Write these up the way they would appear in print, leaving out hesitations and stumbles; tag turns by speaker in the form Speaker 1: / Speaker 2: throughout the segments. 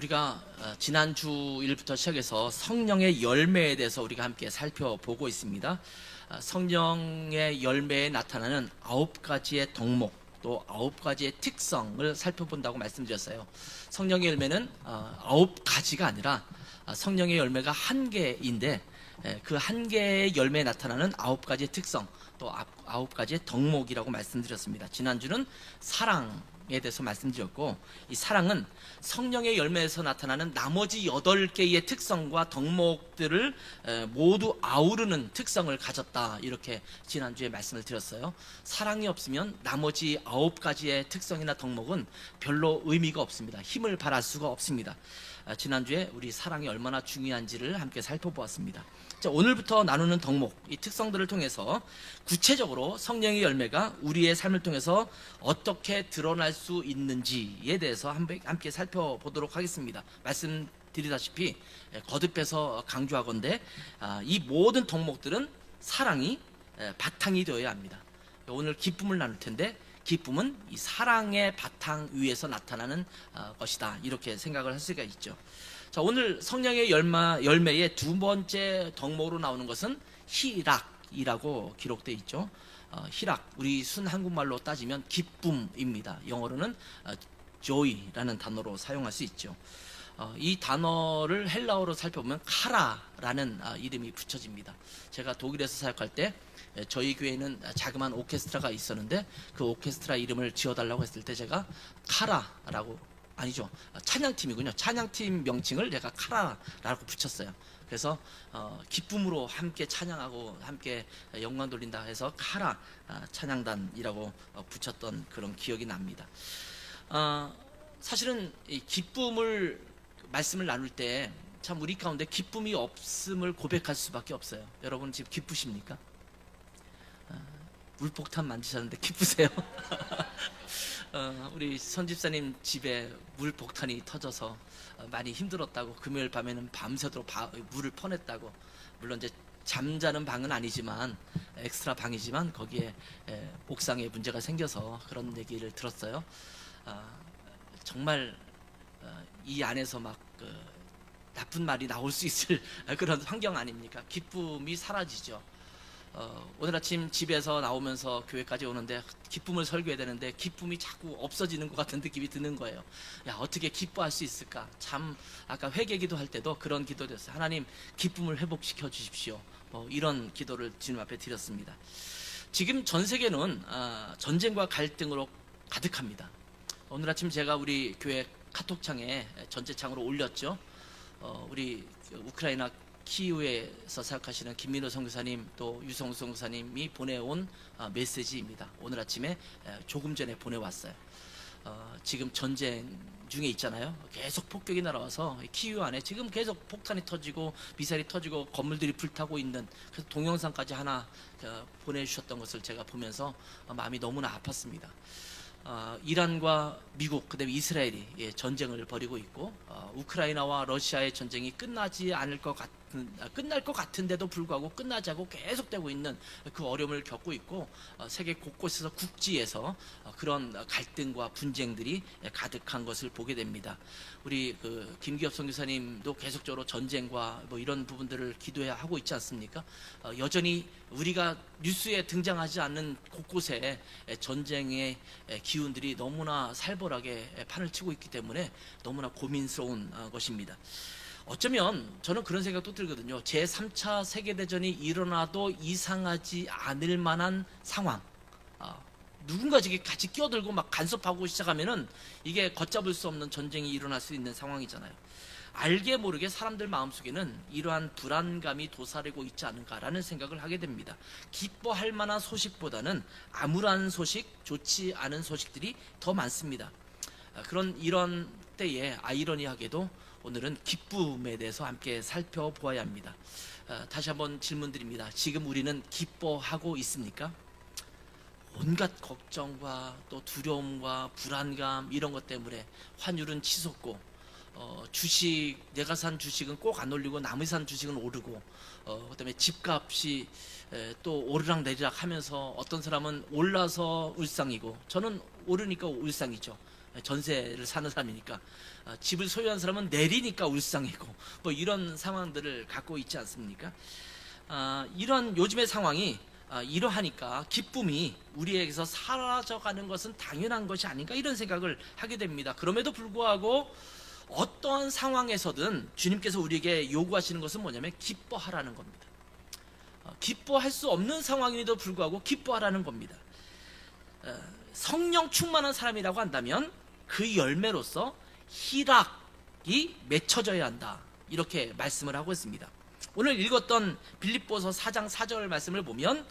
Speaker 1: 우리가 지난주 일부터 시작해서 성령의 열매에 대해서 우리가 함께 살펴보고 있습니다. 성령의 열매에 나타나는 9가지의 덕목, 또 9가지의 특성을 살펴본다고 말씀드렸어요. 성령의 열매는 9가지가 아니라 성령의 열매가 1개인데 그 1개의 열매에 나타나는 9가지의 특성, 또 9가지의 덕목이라고 말씀드렸습니다. 지난주는 사랑에 대해서 말씀드렸고, 이 사랑은 성령의 열매에서 나타나는 나머지 8개의 특성과 덕목들을 모두 아우르는 특성을 가졌다, 이렇게 지난주에 말씀을 드렸어요. 사랑이 없으면 나머지 9가지의 특성이나 덕목은 별로 의미가 없습니다. 힘을 발할 수가 없습니다. 지난주에 우리 사랑이 얼마나 중요한지를 함께 살펴보았습니다. 자, 오늘부터 나누는 덕목, 이 특성들을 통해서 구체적으로 성령의 열매가 우리의 삶을 통해서 어떻게 드러날 수 있는지에 대해서 함께 살펴보도록 하겠습니다. 말씀드리다시피 거듭해서 강조하건대 이 모든 덕목들은 사랑이 바탕이 되어야 합니다. 오늘 기쁨을 나눌 텐데, 기쁨은 이 사랑의 바탕 위에서 나타나는 것이다, 이렇게 생각을 할 수가 있죠. 자, 오늘 성령의 열매의 두 번째 덕목으로 나오는 것은 희락이라고 기록되어 있죠. 희락, 우리 순 한국말로 따지면 기쁨입니다. 영어로는 joy라는 단어로 사용할 수 있죠. 이 단어를 헬라어로 살펴보면 카라라는 이름이 붙여집니다. 제가 독일에서 사역할 때 저희 교회에는 자그마한 오케스트라가 있었는데, 그 오케스트라 이름을 지어달라고 했을 때 제가 카라라고, 아니죠, 찬양팀이군요. 찬양팀 명칭을 제가 카라라고 붙였어요. 그래서 기쁨으로 함께 찬양하고 함께 영광 돌린다 해서 카라 찬양단이라고 붙였던 그런 기억이 납니다. 사실은 이 기쁨을 말씀을 나눌 때 참 우리 가운데 기쁨이 없음을 고백할 수밖에 없어요. 여러분 지금 기쁘십니까? 물폭탄 만지셨는데 기쁘세요? 우리 선집사님 집에 물폭탄이 터져서 많이 힘들었다고, 금요일 밤에는 밤새도록 물을 퍼냈다고. 물론 이제 잠자는 방은 아니지만 엑스트라 방이지만 거기에 옥상에 문제가 생겨서 그런 얘기를 들었어요. 정말 이 안에서 막 나쁜 말이 나올 수 있을 그런 환경 아닙니까? 기쁨이 사라지죠. 오늘 아침 집에서 나오면서 교회까지 오는데 기쁨을 설교해야 되는데 기쁨이 자꾸 없어지는 것 같은 느낌이 드는 거예요. 야, 어떻게 기뻐할 수 있을까? 참, 아까 회개 기도할 때도 그런 기도였어요. 하나님, 기쁨을 회복시켜 주십시오. 이런 기도를 주님 앞에 드렸습니다. 지금 전 세계는 전쟁과 갈등으로 가득합니다. 오늘 아침 제가 우리 교회 카톡창에 전체창으로 올렸죠. 우리 우크라이나 키이우에서 사역하시는 김민호 선교사님, 또 유성수 선교사님이 보내온 메시지입니다. 오늘 아침에 조금 전에 보내왔어요. 지금 전쟁 중에 있잖아요. 계속 폭격이 날아와서 키이우 안에 지금 계속 폭탄이 터지고 미사일이 터지고 건물들이 불타고 있는, 그래서 동영상까지 하나 보내주셨던 것을 제가 보면서 마음이 너무나 아팠습니다. 이란과 미국, 그다음에 이스라엘이 전쟁을 벌이고 있고, 우크라이나와 러시아의 전쟁이 끝날 것 같은데도 불구하고 끝나지 않고 계속되고 있는 그 어려움을 겪고 있고, 세계 곳곳에서 국지에서 그런 갈등과 분쟁들이 가득한 것을 보게 됩니다. 우리 김기엽 선교사님도 계속적으로 전쟁과 이런 부분들을 기도하고 있지 않습니까? 여전히 우리가 뉴스에 등장하지 않는 곳곳에 전쟁의 기운들이 너무나 살벌하게 판을 치고 있기 때문에 너무나 고민스러운 것입니다. 어쩌면 저는 그런 생각도 들거든요. 제3차 세계대전이 일어나도 이상하지 않을 만한 상황, 누군가 지금 같이 끼어들고 막 간섭하고 시작하면은 이게 걷잡을 수 없는 전쟁이 일어날 수 있는 상황이잖아요. 알게 모르게 사람들 마음속에는 이러한 불안감이 도사리고 있지 않은가라는 생각을 하게 됩니다. 기뻐할 만한 소식보다는 암울한 소식, 좋지 않은 소식들이 더 많습니다. 이런 때에 아이러니하게도 오늘은 기쁨에 대해서 함께 살펴보아야 합니다. 다시 한번 질문 드립니다. 지금 우리는 기뻐하고 있습니까? 온갖 걱정과 또 두려움과 불안감, 이런 것 때문에 환율은 치솟고, 내가 산 주식은 꼭 안 올리고 남이 산 주식은 오르고, 그다음에 집값이 또 오르락 내리락 하면서 어떤 사람은 올라서 울상이고, 저는 오르니까 울상이죠. 전세를 사는 사람이니까. 집을 소유한 사람은 내리니까 울상이고 뭐 이런 상황들을 갖고 있지 않습니까? 이런 요즘의 상황이 이러하니까 기쁨이 우리에게서 사라져가는 것은 당연한 것이 아닌가, 이런 생각을 하게 됩니다. 그럼에도 불구하고 어떠한 상황에서든 주님께서 우리에게 요구하시는 것은 뭐냐면 기뻐하라는 겁니다. 기뻐할 수 없는 상황임에도 불구하고 기뻐하라는 겁니다. 성령 충만한 사람이라고 한다면 그 열매로서 희락이 맺혀져야 한다, 이렇게 말씀을 하고 있습니다. 오늘 읽었던 빌립보서 4장 4절 말씀을 보면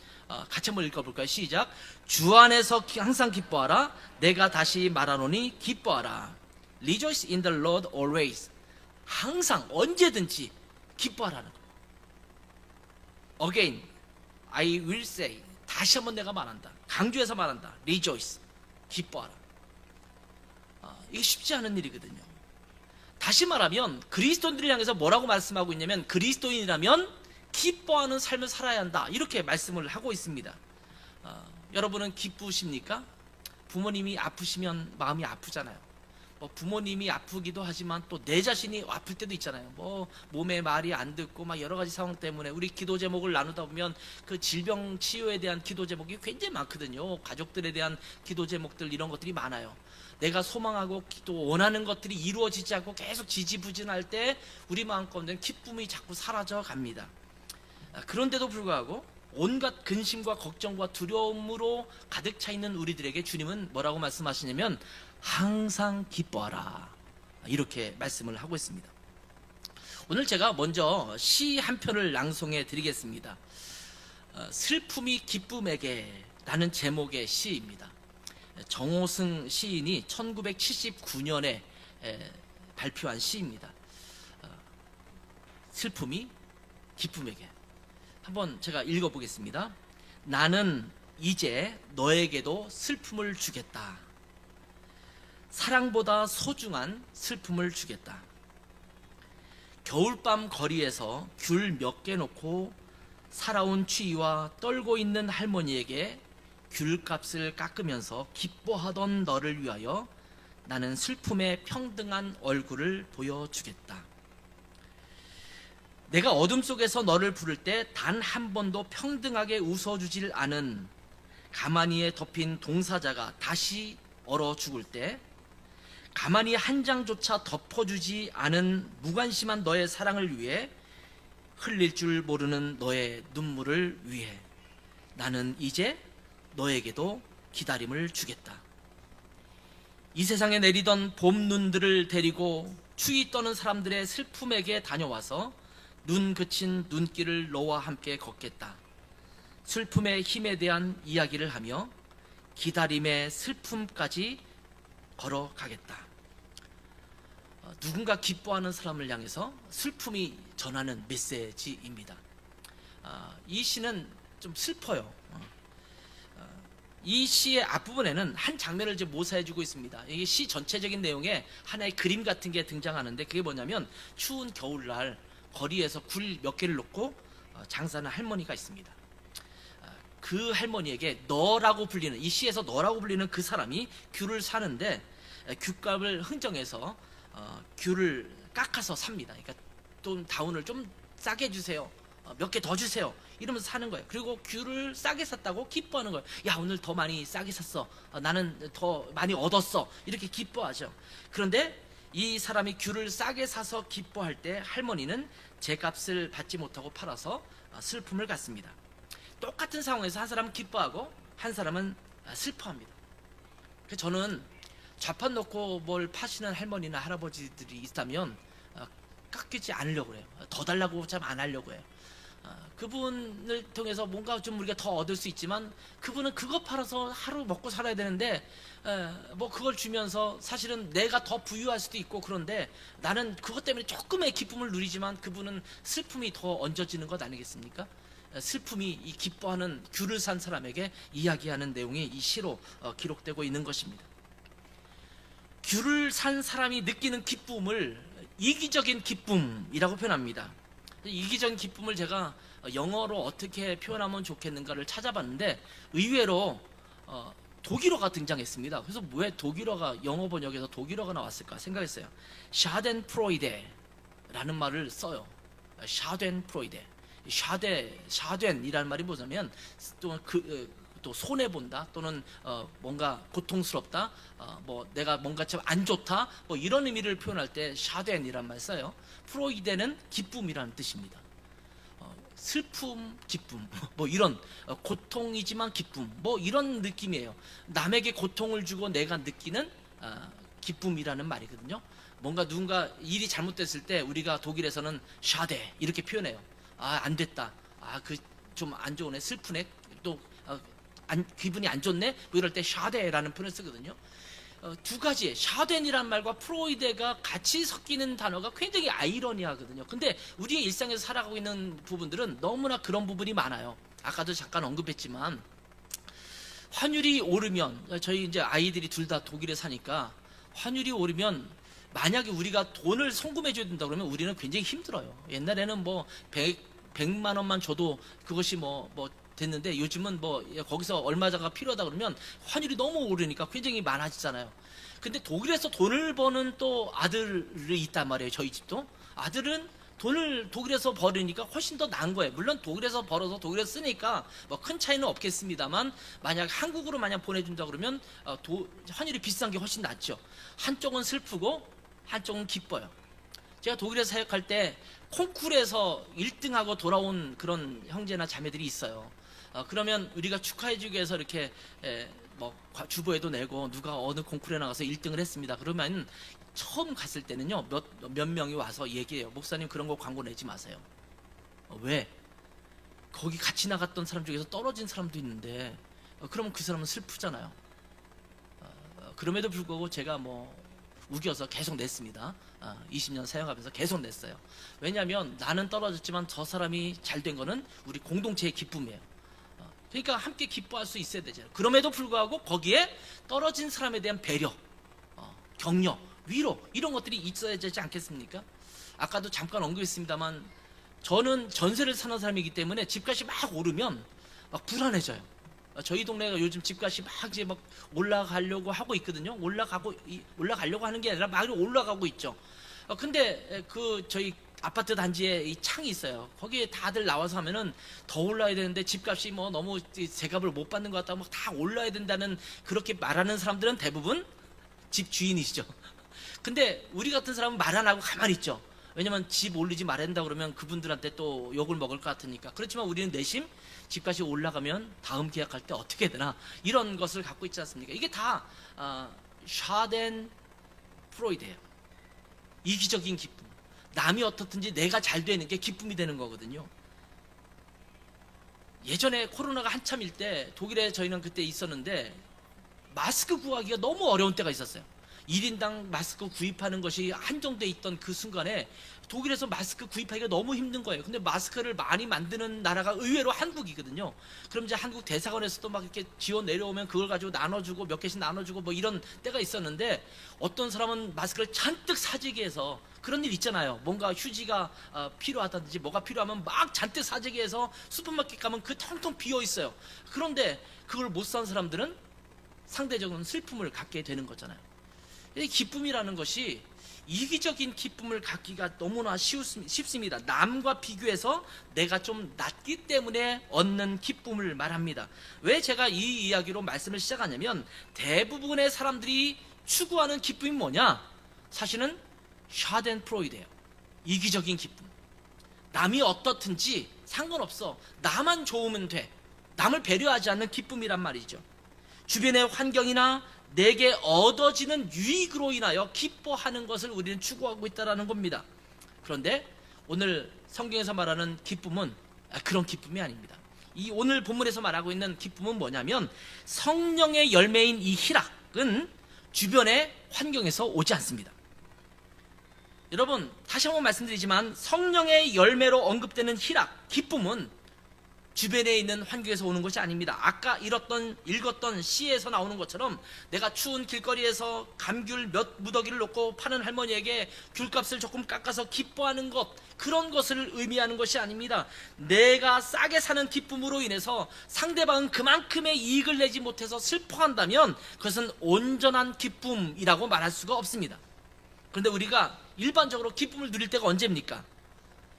Speaker 1: 같이 한번 읽어볼까요? 시작. 주 안에서 항상 기뻐하라. 내가 다시 말하노니 기뻐하라. Rejoice in the Lord always. 항상 언제든지 기뻐하라는 거예요. Again, I will say. 다시 한번 내가 말한다. 강조해서 말한다. Rejoice. 기뻐하라. 이게 쉽지 않은 일이거든요. 다시 말하면 그리스도인들을 향해서 뭐라고 말씀하고 있냐면, 그리스도인이라면 기뻐하는 삶을 살아야 한다, 이렇게 말씀을 하고 있습니다. 여러분은 기쁘십니까? 부모님이 아프시면 마음이 아프잖아요. 부모님이 아프기도 하지만 또 내 자신이 아플 때도 있잖아요. 몸에 말이 안 듣고 막 여러 가지 상황 때문에 우리 기도 제목을 나누다 보면 그 질병 치유에 대한 기도 제목이 굉장히 많거든요. 가족들에 대한 기도 제목들, 이런 것들이 많아요. 내가 소망하고 또 원하는 것들이 이루어지지 않고 계속 지지부진할 때 우리 마음 가운데는 기쁨이 자꾸 사라져 갑니다. 그런데도 불구하고 온갖 근심과 걱정과 두려움으로 가득 차 있는 우리들에게 주님은 뭐라고 말씀하시냐면 항상 기뻐하라, 이렇게 말씀을 하고 있습니다. 오늘 제가 먼저 시 한 편을 낭송해 드리겠습니다. 슬픔이 기쁨에게 라는 제목의 시입니다. 정호승 시인이 1979년에 발표한 시입니다. 슬픔이 기쁨에게. 한번 제가 읽어보겠습니다. 나는 이제 너에게도 슬픔을 주겠다. 사랑보다 소중한 슬픔을 주겠다. 겨울밤 거리에서 귤 몇 개 놓고 살아온 추위와 떨고 있는 할머니에게 귤값을 깎으면서 기뻐하던 너를 위하여 나는 슬픔의 평등한 얼굴을 보여주겠다. 내가 어둠 속에서 너를 부를 때 단 한 번도 평등하게 웃어주질 않은 가마니에 덮인 동사자가 다시 얼어 죽을 때, 가만히 한 장조차 덮어주지 않은 무관심한 너의 사랑을 위해, 흘릴 줄 모르는 너의 눈물을 위해 나는 이제 너에게도 기다림을 주겠다. 이 세상에 내리던 봄 눈들을 데리고 추위 떠는 사람들의 슬픔에게 다녀와서 눈 그친 눈길을 너와 함께 걷겠다. 슬픔의 힘에 대한 이야기를 하며 기다림의 슬픔까지 걸어가겠다. 누군가 기뻐하는 사람을 향해서 슬픔이 전하는 메시지입니다. 이 시는 좀 슬퍼요. 이 시의 앞부분에는 한 장면을 이제 모사해주고 있습니다. 이게 시 전체적인 내용에 하나의 그림 같은 게 등장하는데, 그게 뭐냐면 추운 겨울날 거리에서 굴 몇 개를 놓고 장사하는 할머니가 있습니다. 그 할머니에게 너라고 불리는, 이 시에서 너라고 불리는 그 사람이 귤을 사는데 귤값을 흥정해서 귤을 깎아서 삽니다. 그러니까 좀 다운을 좀 싸게 주세요. 몇 개 더 주세요. 이러면서 사는 거예요. 그리고 귤을 싸게 샀다고 기뻐하는 거예요. 야, 오늘 더 많이 싸게 샀어. 나는 더 많이 얻었어. 이렇게 기뻐하죠. 그런데 이 사람이 귤을 싸게 사서 기뻐할 때 할머니는 제값을 받지 못하고 팔아서 슬픔을 갖습니다. 똑같은 상황에서 한 사람은 기뻐하고 한 사람은 슬퍼합니다. 그래서 저는 좌판 놓고 뭘 파시는 할머니나 할아버지들이 있다면 깎이지 않으려고 해요. 더 달라고 참 안 하려고 해요. 그분을 통해서 뭔가 좀 우리가 더 얻을 수 있지만, 그분은 그거 팔아서 하루 먹고 살아야 되는데 뭐 그걸 주면서 사실은 내가 더 부유할 수도 있고, 그런데 나는 그것 때문에 조금의 기쁨을 누리지만 그분은 슬픔이 더 얹어지는 것 아니겠습니까? 슬픔이 이 기뻐하는 귤을 산 사람에게 이야기하는 내용이 이 시로 기록되고 있는 것입니다. 귤을 산 사람이 느끼는 기쁨을 이기적인 기쁨이라고 표현합니다. 이기적인 기쁨을 제가 영어로 어떻게 표현하면 좋겠는가를 찾아봤는데 의외로 독일어가 등장했습니다. 그래서 왜 독일어가 영어 번역에서 독일어가 나왔을까 생각했어요. 샤덴프로이데라는 말을 써요. 샤덴프로이데. 샤덴이라는 말이 뭐냐면 또 손해 본다 또는 뭔가 고통스럽다, 뭐 내가 뭔가 좀 안 좋다, 뭐 이런 의미를 표현할 때 샤덴이란 말 써요. 프로이데는 기쁨이라는 뜻입니다. 슬픔, 기쁨, 뭐 이런 고통이지만 기쁨, 뭐 이런 느낌이에요. 남에게 고통을 주고 내가 느끼는 기쁨이라는 말이거든요. 뭔가 누군가 일이 잘못됐을 때 우리가 독일에서는 샤데 이렇게 표현해요. 안 됐다. 그 좀 안 좋으네, 슬프네, 또 기분이 안 좋네, 뭐 이럴 때 샤데라는 표현을 쓰거든요. 두 가지 샤덴이란 말과 프로이데가 같이 섞이는 단어가 굉장히 아이러니하거든요. 근데 우리의 일상에서 살아가고 있는 부분들은 너무나 그런 부분이 많아요. 아까도 잠깐 언급했지만 환율이 오르면, 저희 이제 아이들이 둘 다 독일에 사니까 환율이 오르면 만약에 우리가 돈을 송금해 줘야 된다 그러면 우리는 굉장히 힘들어요. 옛날에는 뭐 100만 원만 줘도 그것이 뭐 됐는데 요즘은 뭐 거기서 얼마자가 필요하다 그러면 환율이 너무 오르니까 굉장히 많아지잖아요. 근데 독일에서 돈을 버는 또 아들이 있단 말이에요. 저희 집도 아들은 돈을 독일에서 벌으니까 훨씬 더 나은 거예요. 물론 독일에서 벌어서 독일에서 쓰니까 뭐 큰 차이는 없겠습니다만, 만약 한국으로 만약 보내준다 그러면 환율이 비싼 게 훨씬 낫죠. 한쪽은 슬프고 한쪽은 기뻐요. 제가 독일에서 사역할 때 콩쿠르에서 1등하고 돌아온 그런 형제나 자매들이 있어요. 그러면 우리가 축하해주기 위해서 이렇게 뭐 주보에도 내고 누가 어느 콩쿠르에 나가서 1등을 했습니다. 그러면 처음 갔을 때는요 몇 명이 와서 얘기해요. 목사님 그런 거 광고 내지 마세요. 왜? 거기 같이 나갔던 사람 중에서 떨어진 사람도 있는데 그러면 그 사람은 슬프잖아요. 그럼에도 불구하고 제가 뭐 우겨서 계속 냈습니다. 20년 사역하면서 계속 냈어요. 왜냐하면 나는 떨어졌지만 저 사람이 잘 된 거는 우리 공동체의 기쁨이에요. 그러니까 함께 기뻐할 수 있어야 되잖아요. 그럼에도 불구하고 거기에 떨어진 사람에 대한 배려, 격려, 위로, 이런 것들이 있어야 되지 않겠습니까? 아까도 잠깐 언급했습니다만 저는 전세를 사는 사람이기 때문에 집값이 막 오르면 막 불안해져요. 저희 동네가 요즘 집값이 막 이제 막 올라가려고 하고 있거든요. 올라가려고 하는 게 아니라 막 올라가고 있죠. 근데 저희 아파트 단지에 이 창이 있어요. 거기에 다들 나와서 하면은 더 올라야 되는데 집값이 뭐 너무 제값을 못 받는 것 같다고 막 다 올라야 된다는, 그렇게 말하는 사람들은 대부분 집 주인이시죠. 근데 우리 같은 사람은 말 안 하고 가만히 있죠. 왜냐면 집 올리지 말아야 된다 그러면 그분들한테 또 욕을 먹을 것 같으니까. 그렇지만 우리는 내심 집값이 올라가면 다음 계약할 때 어떻게 되나, 이런 것을 갖고 있지 않습니까? 이게 다 샤덴 프로이드예요. 이기적인 기쁨. 남이 어떻든지 내가 잘 되는 게 기쁨이 되는 거거든요. 예전에 코로나가 한참일 때 독일에 저희는 그때 있었는데 마스크 구하기가 너무 어려운 때가 있었어요. 1인당 마스크 구입하는 것이 한정돼 있던 그 순간에 독일에서 마스크 구입하기가 너무 힘든 거예요. 근데 마스크를 많이 만드는 나라가 의외로 한국이거든요. 그럼 이제 한국 대사관에서도 막 이렇게 지원 내려오면 그걸 가지고 나눠주고 몇 개씩 나눠주고 뭐 이런 때가 있었는데, 어떤 사람은 마스크를 잔뜩 사재기 해서, 그런 일 있잖아요. 뭔가 휴지가 필요하다든지 뭐가 필요하면 막 잔뜩 사재기 해서 슈퍼마켓 가면 그 텅텅 비어 있어요. 그런데 그걸 못 산 사람들은 상대적으로 슬픔을 갖게 되는 거잖아요. 이 기쁨이라는 것이 이기적인 기쁨을 갖기가 너무나 쉽습니다. 남과 비교해서 내가 좀 낫기 때문에 얻는 기쁨을 말합니다. 왜 제가 이 이야기로 말씀을 시작하냐면, 대부분의 사람들이 추구하는 기쁨이 뭐냐? 사실은 샤덴프로이드예요. 이기적인 기쁨. 남이 어떻든지 상관없어, 나만 좋으면 돼, 남을 배려하지 않는 기쁨이란 말이죠. 주변의 환경이나 내게 얻어지는 유익으로 인하여 기뻐하는 것을 우리는 추구하고 있다는 겁니다. 그런데 오늘 성경에서 말하는 기쁨은 그런 기쁨이 아닙니다. 이 오늘 본문에서 말하고 있는 기쁨은 뭐냐면, 성령의 열매인 이 희락은 주변의 환경에서 오지 않습니다. 여러분, 다시 한번 말씀드리지만 성령의 열매로 언급되는 희락, 기쁨은 주변에 있는 환경에서 오는 것이 아닙니다. 아까 읽었던 시에서 나오는 것처럼 내가 추운 길거리에서 감귤 몇 무더기를 놓고 파는 할머니에게 귤값을 조금 깎아서 기뻐하는 것, 그런 것을 의미하는 것이 아닙니다. 내가 싸게 사는 기쁨으로 인해서 상대방은 그만큼의 이익을 내지 못해서 슬퍼한다면 그것은 온전한 기쁨이라고 말할 수가 없습니다. 그런데 우리가 일반적으로 기쁨을 누릴 때가 언제입니까?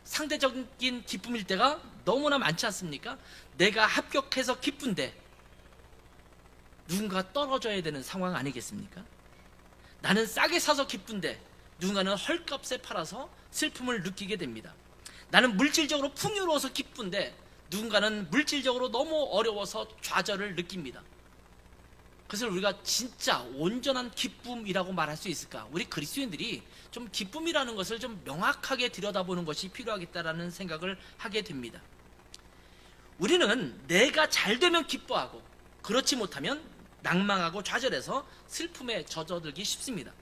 Speaker 1: 상대적인 기쁨일 때가 너무나 많지 않습니까? 내가 합격해서 기쁜데 누군가 떨어져야 되는 상황 아니겠습니까? 나는 싸게 사서 기쁜데 누군가는 헐값에 팔아서 슬픔을 느끼게 됩니다. 나는 물질적으로 풍요로워서 기쁜데 누군가는 물질적으로 너무 어려워서 좌절을 느낍니다. 그래서 우리가 진짜 온전한 기쁨이라고 말할 수 있을까? 우리 그리스도인들이 좀 기쁨이라는 것을 좀 명확하게 들여다보는 것이 필요하겠다라는 생각을 하게 됩니다. 우리는 내가 잘 되면 기뻐하고 그렇지 못하면 낭망하고 좌절해서 슬픔에 젖어들기 쉽습니다.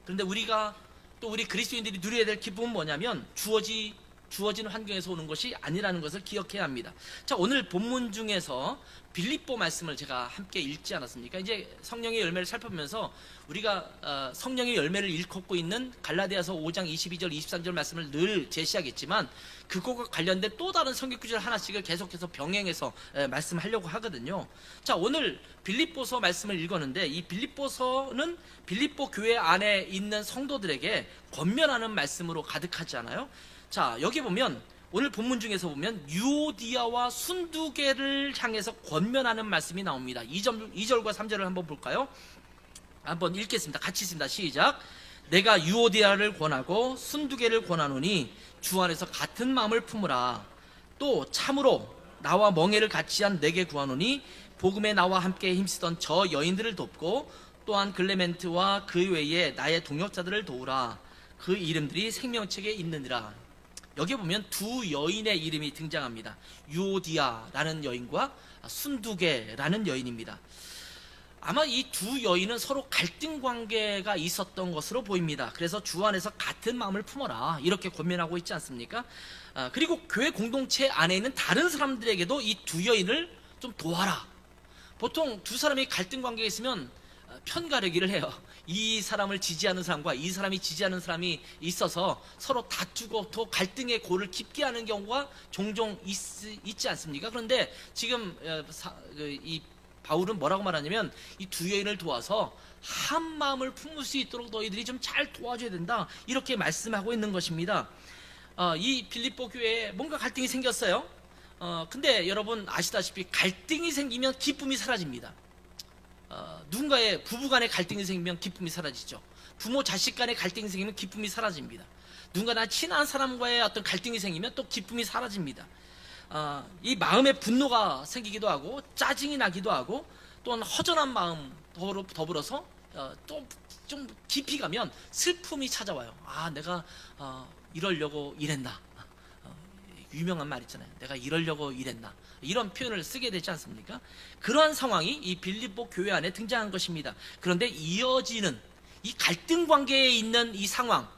Speaker 1: 그런데 우리가 또 우리 그리스도인들이 누려야 될 기쁨은 뭐냐면 주어진 환경에서 오는 것이 아니라는 것을 기억해야 합니다. 자, 오늘 본문 중에서 빌립보 말씀을 제가 함께 읽지 않았습니까? 이제 성령의 열매를 살펴보면서 우리가 성령의 열매를 일컫고 있는 갈라디아서 5장 22절 23절 말씀을 늘 제시하겠지만 그것과 관련된 또 다른 성경 구절 하나씩을 계속해서 병행해서 말씀하려고 하거든요. 자, 오늘 빌립보서 말씀을 읽었는데 이 빌립보서는 빌립보 교회 안에 있는 성도들에게 권면하는 말씀으로 가득하지 않아요? 자, 여기 보면 오늘 본문 중에서 보면 유오디아와 순두개를 향해서 권면하는 말씀이 나옵니다. 2절과 3절을 한번 볼까요? 한번 읽겠습니다. 같이 읽습니다. 시작. 내가 유오디아를 권하고 순두개를 권하노니 주 안에서 같은 마음을 품으라. 또 참으로 나와 멍에를 같이 한 내게 구하노니 복음에 나와 함께 힘쓰던 저 여인들을 돕고 또한 글레멘트와 그 외에 나의 동역자들을 도우라. 그 이름들이 생명책에 있느니라. 여기 보면 두 여인의 이름이 등장합니다. 유오디아라는 여인과 순두개라는 여인입니다. 아마 이 두 여인은 서로 갈등 관계가 있었던 것으로 보입니다. 그래서 주 안에서 같은 마음을 품어라 이렇게 권면하고 있지 않습니까? 그리고 교회 공동체 안에 있는 다른 사람들에게도 이 두 여인을 좀 도와라. 보통 두 사람이 갈등 관계에 있으면 편가르기를 해요. 이 사람을 지지하는 사람과 이 사람이 지지하는 사람이 있어서 서로 다투고 또 갈등의 골을 깊게 하는 경우가 종종 있지 않습니까? 그런데 지금 이 바울은 뭐라고 말하냐면 이 두 여인을 도와서 한 마음을 품을 수 있도록 너희들이 좀 잘 도와줘야 된다 이렇게 말씀하고 있는 것입니다. 이 빌립보 교회에 뭔가 갈등이 생겼어요. 근데 여러분 아시다시피 갈등이 생기면 기쁨이 사라집니다. 누군가의 부부간의 갈등이 생기면 기쁨이 사라지죠. 부모 자식 간의 갈등이 생기면 기쁨이 사라집니다. 누군가나 친한 사람과의 어떤 갈등이 생기면 또 기쁨이 사라집니다. 이 마음에 분노가 생기기도 하고 짜증이 나기도 하고 또한 허전한 마음 더불어서 또 좀 깊이 가면 슬픔이 찾아와요. 내가 이러려고 이랬나. 유명한 말 있잖아요. 내가 이러려고 이랬나. 이런 표현을 쓰게 되지 않습니까? 그러한 상황이 이 빌립보 교회 안에 등장한 것입니다. 그런데 이어지는 이 갈등 관계에 있는 이 상황에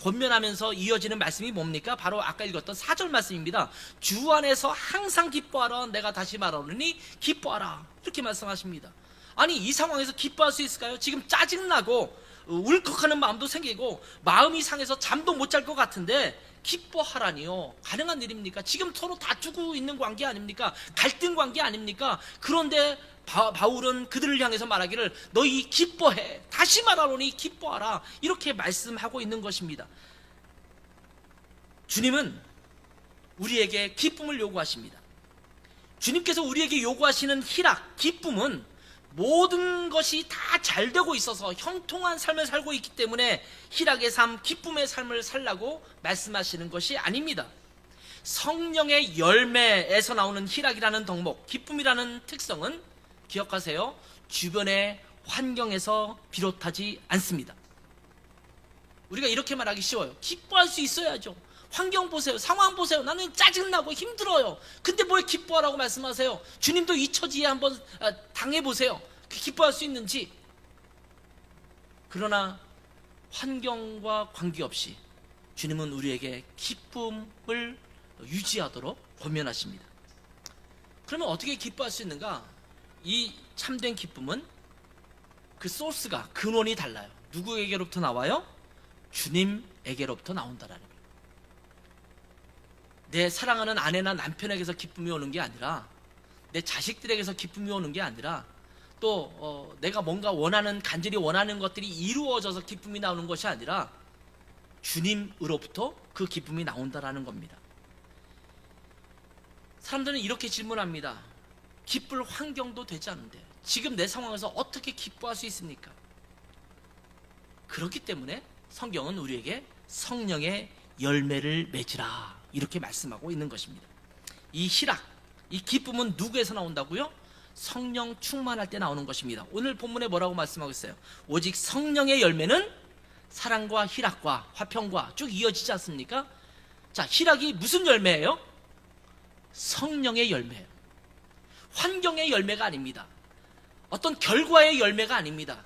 Speaker 1: 권면하면서 이어지는 말씀이 뭡니까? 바로 아까 읽었던 4절 말씀입니다. 주 안에서 항상 기뻐하라. 내가 다시 말하노니 기뻐하라. 이렇게 말씀하십니다. 아니 이 상황에서 기뻐할 수 있을까요? 지금 짜증나고 울컥하는 마음도 생기고 마음이 상해서 잠도 못 잘 것 같은데 기뻐하라니요. 가능한 일입니까? 지금 서로 다투고 있는 관계 아닙니까? 갈등 관계 아닙니까? 그런데 바울은 그들을 향해서 말하기를 너희 기뻐해. 다시 말하노니 기뻐하라. 이렇게 말씀하고 있는 것입니다. 주님은 우리에게 기쁨을 요구하십니다. 주님께서 우리에게 요구하시는 희락, 기쁨은 모든 것이 다 잘 되고 있어서 형통한 삶을 살고 있기 때문에 희락의 삶, 기쁨의 삶을 살라고 말씀하시는 것이 아닙니다. 성령의 열매에서 나오는 희락이라는 덕목, 기쁨이라는 특성은 기억하세요. 주변의 환경에서 비롯하지 않습니다. 우리가 이렇게 말하기 쉬워요. 기뻐할 수 있어야죠. 환경 보세요. 상황 보세요. 나는 짜증나고 힘들어요. 근데 뭘 기뻐하라고 말씀하세요? 주님도 이 처지에 한번 당해보세요. 기뻐할 수 있는지. 그러나 환경과 관계없이 주님은 우리에게 기쁨을 유지하도록 권면하십니다. 그러면 어떻게 기뻐할 수 있는가? 이 참된 기쁨은 그 소스가, 근원이 달라요. 누구에게로부터 나와요? 주님에게로부터 나온다라는 거예요. 내 사랑하는 아내나 남편에게서 기쁨이 오는 게 아니라, 내 자식들에게서 기쁨이 오는 게 아니라, 또 내가 뭔가 원하는, 간절히 원하는 것들이 이루어져서 기쁨이 나오는 것이 아니라 주님으로부터 그 기쁨이 나온다라는 겁니다. 사람들은 이렇게 질문합니다. 기쁠 환경도 되지 않은데 지금 내 상황에서 어떻게 기뻐할 수 있습니까? 그렇기 때문에 성경은 우리에게 성령의 열매를 맺으라 이렇게 말씀하고 있는 것입니다. 이 희락, 이 기쁨은 누구에서 나온다고요? 성령 충만할 때 나오는 것입니다. 오늘 본문에 뭐라고 말씀하고 있어요? 오직 성령의 열매는 사랑과 희락과 화평과 쭉 이어지지 않습니까? 자, 희락이 무슨 열매예요? 성령의 열매예요. 환경의 열매가 아닙니다. 어떤 결과의 열매가 아닙니다.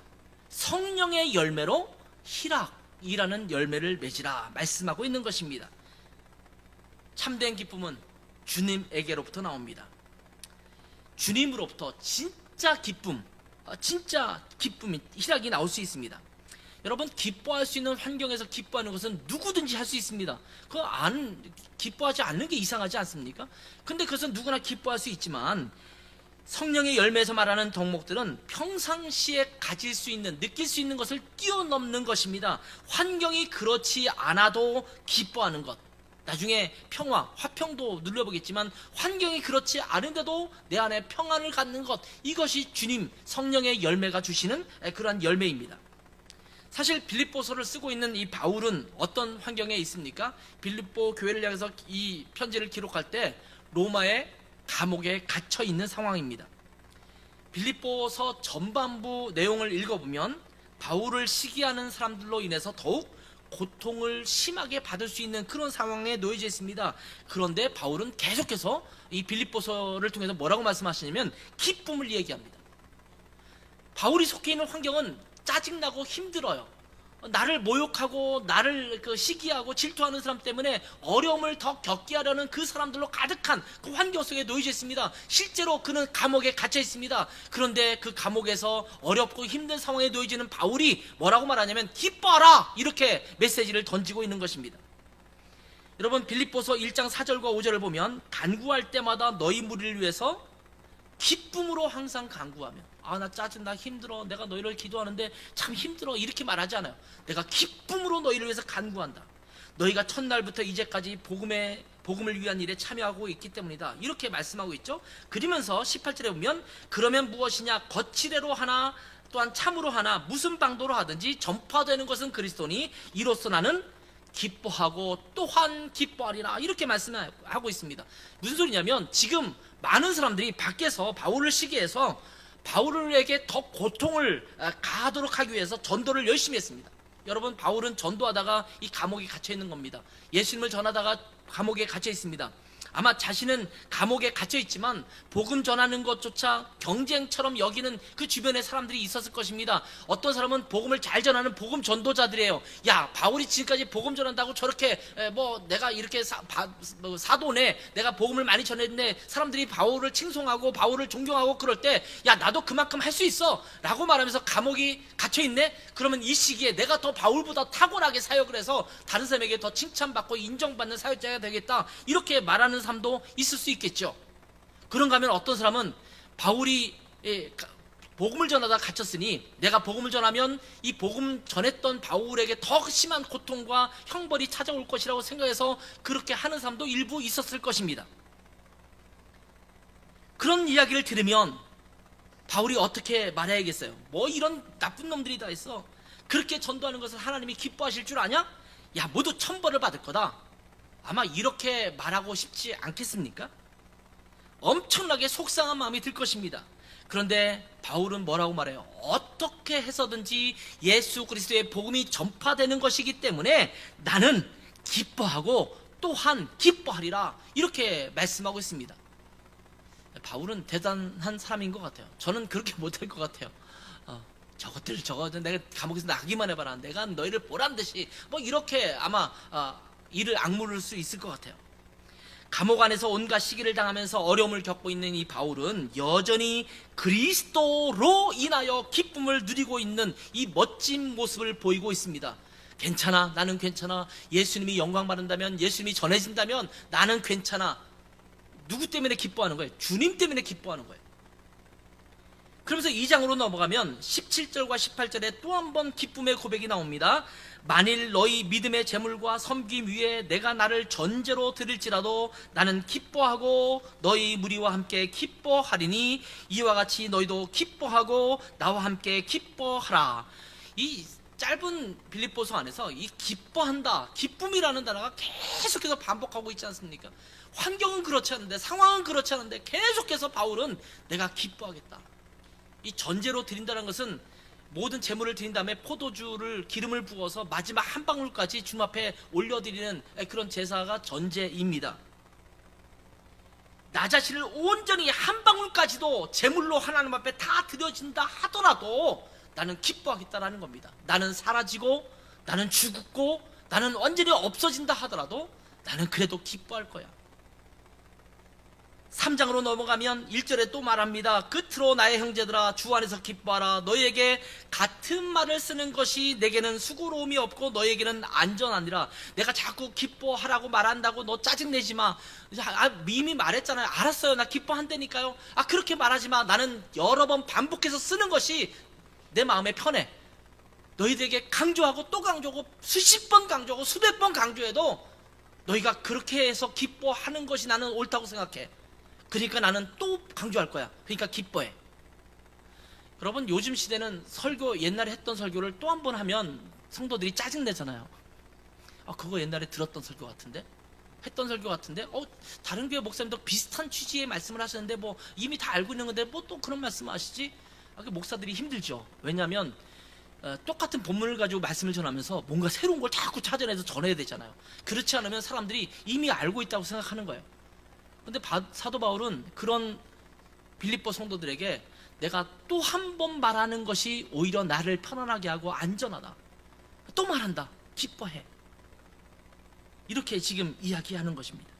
Speaker 1: 성령의 열매로 희락이라는 열매를 맺으라 말씀하고 있는 것입니다. 참된 기쁨은 주님에게로부터 나옵니다. 주님으로부터 진짜 기쁨, 진짜 기쁨이, 희락이 나올 수 있습니다. 여러분, 기뻐할 수 있는 환경에서 기뻐하는 것은 누구든지 할 수 있습니다. 기뻐하지 않는 게 이상하지 않습니까? 근데 그것은 누구나 기뻐할 수 있지만 성령의 열매에서 말하는 덕목들은 평상시에 가질 수 있는, 느낄 수 있는 것을 뛰어넘는 것입니다. 환경이 그렇지 않아도 기뻐하는 것, 나중에 평화, 화평도 눌려보겠지만 환경이 그렇지 않은데도 내 안에 평안을 갖는 것, 이것이 주님 성령의 열매가 주시는 그러한 열매입니다. 사실 빌립보서를 쓰고 있는 이 바울은 어떤 환경에 있습니까? 빌립보 교회를 향해서 이 편지를 기록할 때 로마의 감옥에 갇혀 있는 상황입니다. 빌립보서 전반부 내용을 읽어보면 바울을 시기하는 사람들로 인해서 더욱 고통을 심하게 받을 수 있는 그런 상황에 놓여져 있습니다. 그런데 바울은 계속해서 이 빌립보서를 통해서 뭐라고 말씀하시냐면 기쁨을 얘기합니다. 바울이 속해 있는 환경은 짜증나고 힘들어요. 나를 모욕하고 나를 시기하고 질투하는 사람 때문에 어려움을 더 겪게 하려는 그 사람들로 가득한 그 환경 속에 놓여져 있습니다. 실제로 그는 감옥에 갇혀 있습니다. 그런데 그 감옥에서 어렵고 힘든 상황에 놓여지는 바울이 뭐라고 말하냐면 기뻐하라, 이렇게 메시지를 던지고 있는 것입니다. 여러분, 빌립보서 1장 4절과 5절을 보면 간구할 때마다 너희 무리를 위해서 기쁨으로 항상 간구하며, 나 짜증, 나 힘들어, 내가 너희를 기도하는데 참 힘들어, 이렇게 말하지 않아요. 내가 기쁨으로 너희를 위해서 간구한다. 너희가 첫날부터 이제까지 복음을 위한 일에 참여하고 있기 때문이다, 이렇게 말씀하고 있죠. 그러면서 18절에 보면 그러면 무엇이냐, 거칠애로 하나 또한 참으로 하나 무슨 방도로 하든지 전파되는 것은 그리스도니 이로써 나는 기뻐하고 또한 기뻐하리라, 이렇게 말씀하고 있습니다. 무슨 소리냐면 지금 많은 사람들이 밖에서 바울을 시기해서 바울에게 더 고통을 가하도록 하기 위해서 전도를 열심히 했습니다. 여러분, 바울은 전도하다가 이 감옥에 갇혀 있는 겁니다. 예수님을 전하다가 감옥에 갇혀 있습니다. 아마 자신은 감옥에 갇혀 있지만 복음 전하는 것조차 경쟁처럼 여기는 그 주변에 사람들이 있었을 것입니다. 어떤 사람은 복음을 잘 전하는 복음 전도자들이에요. 야, 바울이 지금까지 복음 전한다고 저렇게 내가 이렇게 사도네, 내가 복음을 많이 전했는데 사람들이 바울을 칭송하고 바울을 존경하고 그럴 때 야, 나도 그만큼 할 수 있어 라고 말하면서 감옥이 갇혀 있네? 그러면 이 시기에 내가 더 바울보다 탁월하게 사역을 해서 다른 사람에게 더 칭찬받고 인정받는 사역자가 되겠다, 이렇게 말하는 사람도 있을 수 있겠죠. 그런가 하면 어떤 사람은 바울이 복음을 전하다 갇혔으니 내가 복음을 전하면 이 복음 전했던 바울에게 더 심한 고통과 형벌이 찾아올 것이라고 생각해서 그렇게 하는 사람도 일부 있었을 것입니다. 그런 이야기를 들으면 바울이 어떻게 말해야겠어요? 이런 나쁜 놈들이 다 있어. 그렇게 전도하는 것을 하나님이 기뻐하실 줄 아냐? 야, 모두 천벌을 받을 거다. 아마 이렇게 말하고 싶지 않겠습니까? 엄청나게 속상한 마음이 들 것입니다. 그런데 바울은 뭐라고 말해요? 어떻게 해서든지 예수 그리스도의 복음이 전파되는 것이기 때문에 나는 기뻐하고 또한 기뻐하리라, 이렇게 말씀하고 있습니다. 바울은 대단한 사람인 것 같아요. 저는 그렇게 못할 것 같아요. 저것들 내가 감옥에서 나가기만 해봐라, 내가 너희를 보란 듯이 이렇게 아마 이를 악물을 수 있을 것 같아요. 감옥 안에서 온갖 시기를 당하면서 어려움을 겪고 있는 이 바울은 여전히 그리스도로 인하여 기쁨을 누리고 있는 이 멋진 모습을 보이고 있습니다. 괜찮아, 나는 괜찮아. 예수님이 영광 받는다면, 예수님이 전해진다면 나는 괜찮아. 누구 때문에 기뻐하는 거예요? 주님 때문에 기뻐하는 거예요. 그러면서 2장으로 넘어가면 17절과 18절에 또 한 번 기쁨의 고백이 나옵니다. 만일 너희 믿음의 재물과 섬김 위에 내가 나를 전제로 드릴지라도 나는 기뻐하고 너희 무리와 함께 기뻐하리니 이와 같이 너희도 기뻐하고 나와 함께 기뻐하라. 이 짧은 빌립보서 안에서 이 기뻐한다, 기쁨이라는 단어가 계속해서 반복하고 있지 않습니까? 환경은 그렇지 않은데, 상황은 그렇지 않은데 계속해서 바울은 내가 기뻐하겠다. 이 전제로 드린다는 것은 모든 제물을 드린 다음에 포도주를 기름을 부어서 마지막 한 방울까지 주님 앞에 올려드리는 그런 제사가 전제입니다. 나 자신을 온전히 한 방울까지도 제물로 하나님 앞에 다 드려진다 하더라도 나는 기뻐하겠다라는 겁니다. 나는 사라지고, 나는 죽고, 나는 완전히 없어진다 하더라도 나는 그래도 기뻐할 거야. 3장으로 넘어가면 1절에 또 말합니다. 끝으로 나의 형제들아 주 안에서 기뻐하라. 너희에게 같은 말을 쓰는 것이 내게는 수고로움이 없고 너희에게는 안전하니라. 내가 자꾸 기뻐하라고 말한다고 너 짜증내지 마. 이미 말했잖아요. 알았어요, 나 기뻐한다니까요. 그렇게 말하지 마. 나는 여러 번 반복해서 쓰는 것이 내 마음에 편해. 너희들에게 강조하고 또 강조하고 수십 번 강조하고 수백 번 강조해도 너희가 그렇게 해서 기뻐하는 것이 나는 옳다고 생각해. 그러니까 나는 또 강조할 거야. 그러니까 기뻐해. 여러분, 요즘 시대는 설교, 옛날에 했던 설교를 또 한 번 하면 성도들이 짜증내잖아요. 그거 옛날에 들었던 설교 같은데? 했던 설교 같은데? 다른 교회 목사님도 비슷한 취지의 말씀을 하시는데 뭐 이미 다 알고 있는 건데 뭐 또 그런 말씀 하시지? 목사들이 힘들죠. 왜냐하면 똑같은 본문을 가지고 말씀을 전하면서 뭔가 새로운 걸 자꾸 찾아내서 전해야 되잖아요. 그렇지 않으면 사람들이 이미 알고 있다고 생각하는 거예요. 근데 사도 바울은 그런 빌립보 성도들에게 내가 또 한 번 말하는 것이 오히려 나를 편안하게 하고 안전하다. 또 말한다. 기뻐해. 이렇게 지금 이야기하는 것입니다.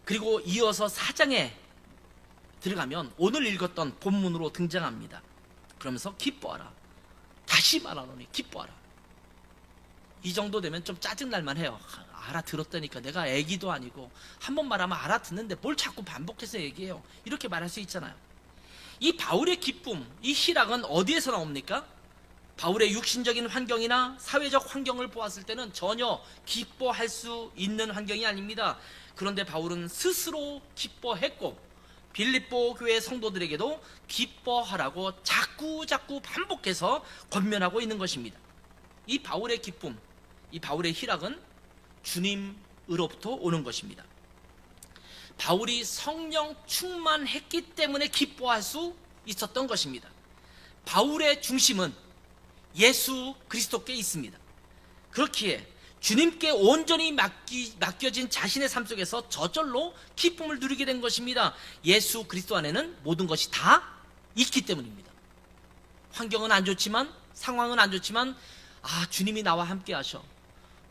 Speaker 1: 그리고 이어서 4장에 들어가면 오늘 읽었던 본문으로 등장합니다. 그러면서 기뻐하라. 다시 말하노니 기뻐하라. 이 정도 되면 좀 짜증날만 해요. 알아들었다니까. 내가 애기도 아니고 한 번 말하면 알아듣는데 뭘 자꾸 반복해서 얘기해요. 이렇게 말할 수 있잖아요. 이 바울의 기쁨, 이 희락은 어디에서 나옵니까? 바울의 육신적인 환경이나 사회적 환경을 보았을 때는 전혀 기뻐할 수 있는 환경이 아닙니다. 그런데 바울은 스스로 기뻐했고 빌립보 교회 성도들에게도 기뻐하라고 자꾸 반복해서 권면하고 있는 것입니다. 이 바울의 기쁨, 이 바울의 희락은 주님으로부터 오는 것입니다. 바울이 성령 충만했기 때문에 기뻐할 수 있었던 것입니다. 바울의 중심은 예수 그리스도께 있습니다. 그렇기에 주님께 온전히 맡겨진 자신의 삶 속에서 저절로 기쁨을 누리게 된 것입니다. 예수 그리스도 안에는 모든 것이 다 있기 때문입니다. 환경은 안 좋지만, 상황은 안 좋지만 주님이 나와 함께 하셔.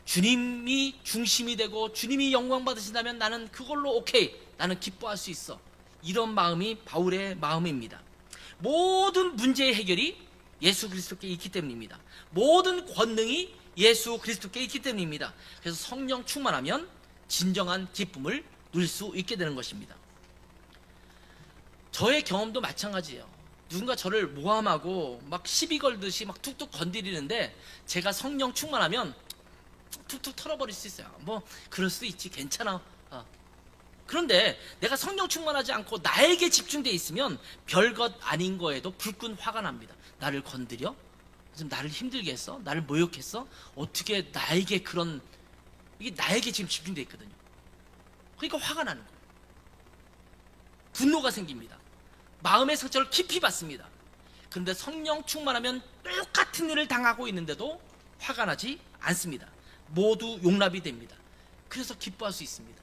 Speaker 1: 주님이 중심이 되고 주님이 영광 받으신다면 나는 그걸로 오케이, 나는 기뻐할 수 있어. 이런 마음이 바울의 마음입니다. 모든 문제의 해결이 예수 그리스도께 있기 때문입니다. 모든 권능이 예수 그리스도께 있기 때문입니다. 그래서 성령 충만하면 진정한 기쁨을 누릴 수 있게 되는 것입니다. 저의 경험도 마찬가지예요. 누군가 저를 모함하고 막 시비 걸듯이 막 툭툭 건드리는데 제가 성령 충만하면 툭툭 털어버릴 수 있어요. 뭐 그럴 수도 있지, 괜찮아. 그런데 내가 성령 충만하지 않고 나에게 집중되어 있으면 별것 아닌 거에도 불끈 화가 납니다. 나를 건드려? 지금 나를 힘들게 했어? 나를 모욕했어? 어떻게 나에게 그런, 이게 나에게 지금 집중되어 있거든요. 그러니까 화가 나는 거예요. 분노가 생깁니다. 마음의 상처를 깊이 받습니다. 그런데 성령 충만하면 똑같은 일을 당하고 있는데도 화가 나지 않습니다. 모두 용납이 됩니다. 그래서 기뻐할 수 있습니다.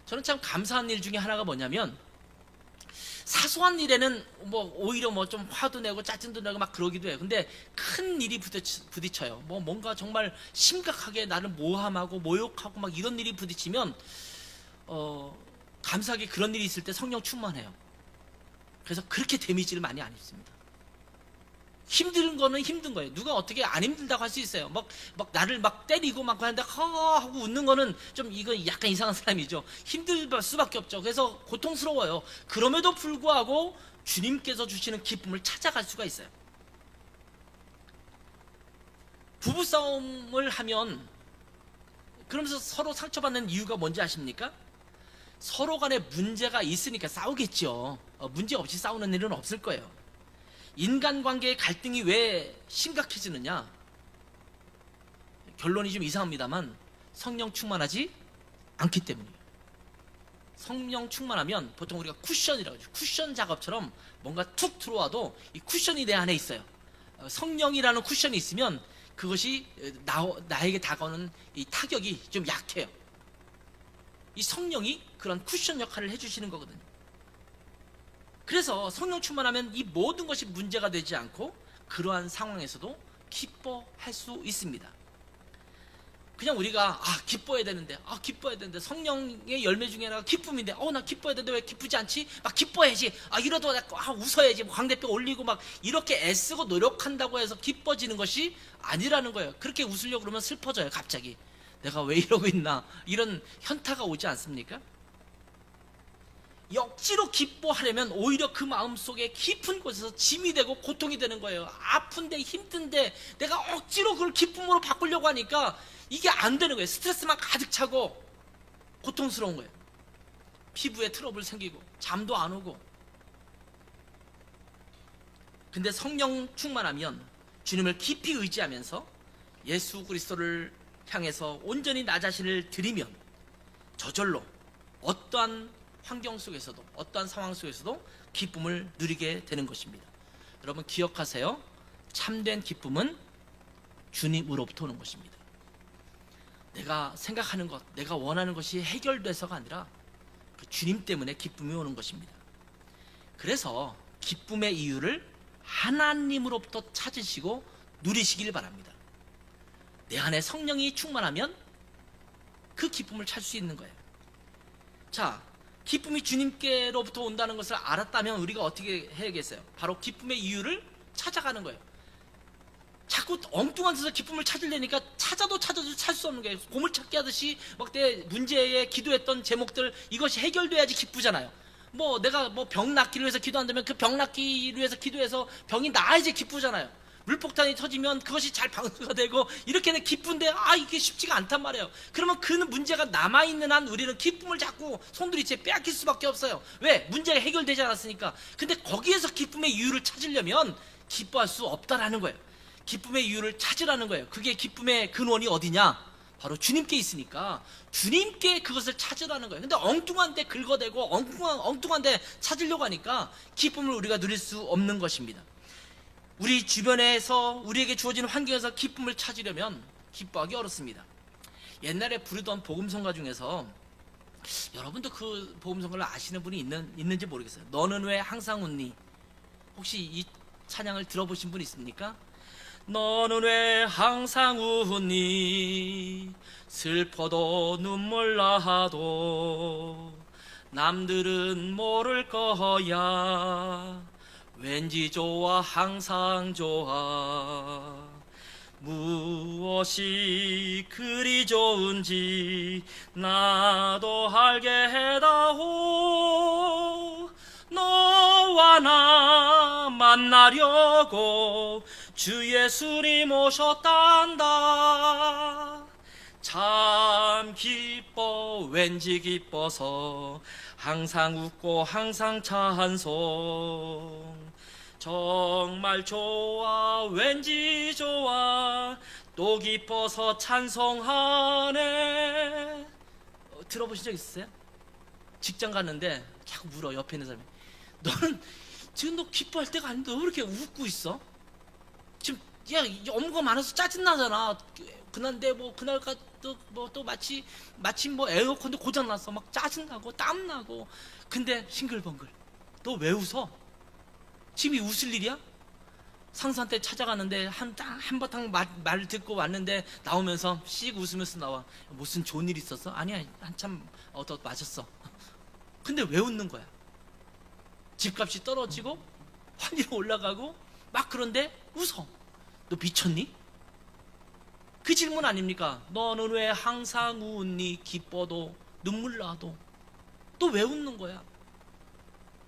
Speaker 1: 저는 참 감사한 일 중에 하나가 뭐냐면 사소한 일에는 뭐 오히려 뭐 좀 화도 내고 짜증도 내고 막 그러기도 해요. 근데 큰 일이 부딪혀요. 뭐 뭔가 정말 심각하게 나를 모함하고 모욕하고 막 이런 일이 부딪히면 감사하게 그런 일이 있을 때 성령 충만해요. 그래서 그렇게 데미지를 많이 안 입습니다. 힘든 거는 힘든 거예요. 누가 어떻게 안 힘들다고 할 수 있어요. 막 나를 막 때리고 막 하는데 하고 웃는 거는 좀 이건 약간 이상한 사람이죠. 힘들 수밖에 없죠. 그래서 고통스러워요. 그럼에도 불구하고 주님께서 주시는 기쁨을 찾아갈 수가 있어요. 부부싸움을 하면 그러면서 서로 상처받는 이유가 뭔지 아십니까? 서로 간에 문제가 있으니까 싸우겠죠. 문제 없이 싸우는 일은 없을 거예요. 인간관계의 갈등이 왜 심각해지느냐? 결론이 좀 이상합니다만 성령 충만하지 않기 때문이에요. 성령 충만하면 보통 우리가 쿠션이라고 하죠. 쿠션 작업처럼 뭔가 툭 들어와도 이 쿠션이 내 안에 있어요. 성령이라는 쿠션이 있으면 그것이 나에게 다가오는 이 타격이 좀 약해요. 이 성령이 그런 쿠션 역할을 해주시는 거거든요. 그래서 성령 충만하면 이 모든 것이 문제가 되지 않고 그러한 상황에서도 기뻐할 수 있습니다. 그냥 우리가 기뻐해야 되는데 성령의 열매 중에 하나가 기쁨인데 나 기뻐해야 되는데 왜 기쁘지 않지? 막 기뻐해야지. 이러다 웃어야지. 광대뼈 올리고 막 이렇게 애쓰고 노력한다고 해서 기뻐지는 것이 아니라는 거예요. 그렇게 웃으려고 그러면 슬퍼져요. 갑자기 내가 왜 이러고 있나 이런 현타가 오지 않습니까? 억지로 기뻐하려면 오히려 그 마음속에 깊은 곳에서 짐이 되고 고통이 되는 거예요. 아픈데 힘든데 내가 억지로 그걸 기쁨으로 바꾸려고 하니까 이게 안 되는 거예요. 스트레스만 가득 차고 고통스러운 거예요. 피부에 트러블 생기고 잠도 안 오고. 근데 성령 충만하면 주님을 깊이 의지하면서 예수 그리스도를 향해서 온전히 나 자신을 드리면 저절로 어떠한 환경 속에서도 어떠한 상황 속에서도 기쁨을 누리게 되는 것입니다. 여러분 기억하세요. 참된 기쁨은 주님으로부터 오는 것입니다. 내가 생각하는 것, 내가 원하는 것이 해결돼서가 아니라 그 주님 때문에 기쁨이 오는 것입니다. 그래서 기쁨의 이유를 하나님으로부터 찾으시고 누리시길 바랍니다. 내 안에 성령이 충만하면 그 기쁨을 찾을 수 있는 거예요. 자, 기쁨이 주님께로부터 온다는 것을 알았다면 우리가 어떻게 해야겠어요? 바로 기쁨의 이유를 찾아가는 거예요. 자꾸 엉뚱한 데서 기쁨을 찾으려니까 찾아도 찾을 수 없는 거예요. 보물찾기 하듯이 막 내 문제에 기도했던 제목들 이것이 해결돼야지 기쁘잖아요. 내가 병 낫기를 위해서 기도한다면 그 병 낫기를 위해서 기도해서 병이 나아야지 기쁘잖아요. 물폭탄이 터지면 그것이 잘 방수가 되고 이렇게는 기쁜데 이게 쉽지가 않단 말이에요. 그러면 그 문제가 남아있는 한 우리는 기쁨을 자꾸 손들이채 빼앗길 수밖에 없어요. 왜? 문제가 해결되지 않았으니까. 근데 거기에서 기쁨의 이유를 찾으려면 기뻐할 수 없다라는 거예요. 기쁨의 이유를 찾으라는 거예요. 그게 기쁨의 근원이 어디냐? 바로 주님께 있으니까 주님께 그것을 찾으라는 거예요. 근데 엉뚱한 데 긁어대고 엉뚱한 데 찾으려고 하니까 기쁨을 우리가 누릴 수 없는 것입니다. 우리 주변에서 우리에게 주어지는 환경에서 기쁨을 찾으려면 기뻐하기 어렵습니다. 옛날에 부르던 복음성가 중에서 여러분도 그 복음성가를 아시는 분이 있는지 모르겠어요. 너는 왜 항상 웃니? 혹시 이 찬양을 들어보신 분 있습니까? 너는 왜 항상 웃니? 슬퍼도 눈물 나도 남들은 모를 거야. 왠지 좋아 항상 좋아. 무엇이 그리 좋은지 나도 알게 해다오. 너와 나 만나려고 주 예수님 오셨단다. 참 기뻐 왠지 기뻐서 항상 웃고 항상 찬송. 정말 좋아 왠지 좋아 또 기뻐서 찬송하네. 들어보신 적 있으세요? 직장 갔는데 자꾸 물어. 옆에 있는 사람이 너는 지금 너 기뻐할 때가 아닌데 왜 이렇게 웃고 있어? 지금 업무가 많아서 짜증나잖아. 그날인데 그날까 또 마침 에어컨도 고장났어. 막 짜증나고 땀나고 근데 싱글벙글 너 왜 웃어? 지금 이 웃을 일이야? 상사한테 찾아가는데 한바탕 말 듣고 왔는데 나오면서 씩 웃으면서 나와. 무슨 좋은 일 있었어? 아니야, 한참 더 마셨어. 근데 왜 웃는 거야? 집값이 떨어지고 환율이 올라가고 막 그런데 웃어. 너 미쳤니? 그 질문 아닙니까? 너는 왜 항상 웃니? 기뻐도 눈물 나도. 또 왜 웃는 거야?